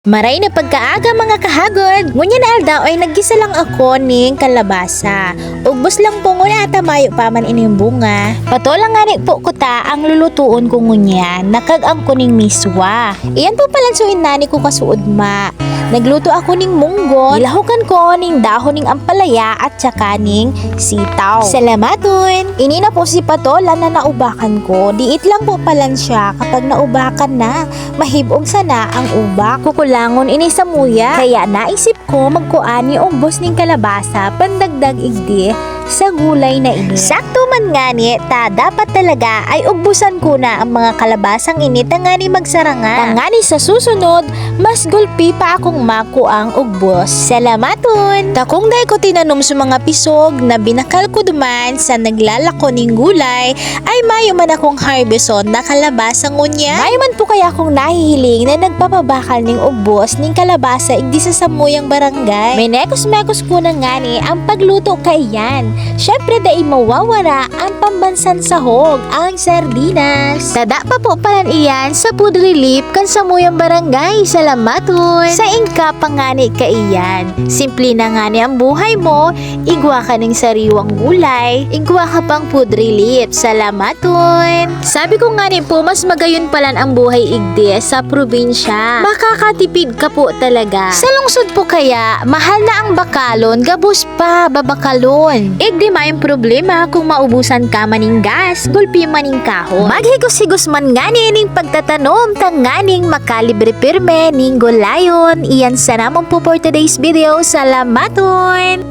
Maray na pagkaaga mga kahagod, ngunya na aldaw ay naggisa lang ako ning kalabasa. Ugbos lang po ngunya ata mayo pa man ining bunga. Patolang nga ni po kuta ang lulutuon ko ngunya, nakag-ang kuning miswa. Iyan po pala suin nani ko kasuod ma. Nagluto ako ning munggo, ilahukan ko ning dahon ning ampalaya at saka ning sitaw. Salamaton! Ini na po si Patola na naubakan ko. Diit lang po palan siya kapag naubakan na. Mahibong sana ang ubak. Kukulangon ini sa muya. Kaya naisip ko magkuani umbos ning kalabasa pandagdag igdi sa gulay na ini. Sakto man ngani, ta dapat talaga ay ubbusan ko na ang mga kalabasang ini tangani magsaranga. Tangani sa susunod, mas gulpi pa akong maku ang ugbos. Salamaton! Takong day ko tinanom sa mga pisog na binakal ko duman sa naglalako ning gulay, ay mayo man akong harveston na kalabasang unya. Mayo man po kaya akong nahihiling na nagpapabakal ning ugbos ning kalabasa igdi sa samuyang barangay. May nekos-mekos ko na ngani ang pagluto kaiyan. Syempre dai mawawara ang pambansan sahog, ang sardinas. Tada pa po palan iyan sa food relief kan samuyang barangay. Salamaton! Sa ingka pangani kaiyan. Simple na ngani ang buhay mo, igwa ka ng sariwang gulay, igwa ka pang food relief. Salamaton! Sabi ko ngani po, mas magayon palan ang buhay igdi sa probinsya. Makakatipid ka po talaga. Sa lungsod po kaya, mahal na ang bakalon, gabos pa babakalon. Igdi mayong problema kung maubusan ka maning gas, gulpi maning kahon. Maghigos-higos man ngani ning pagtatanom, tanganing makalibre pirme ning gulayon. Iyan sa namang po for today's video. Salamaton!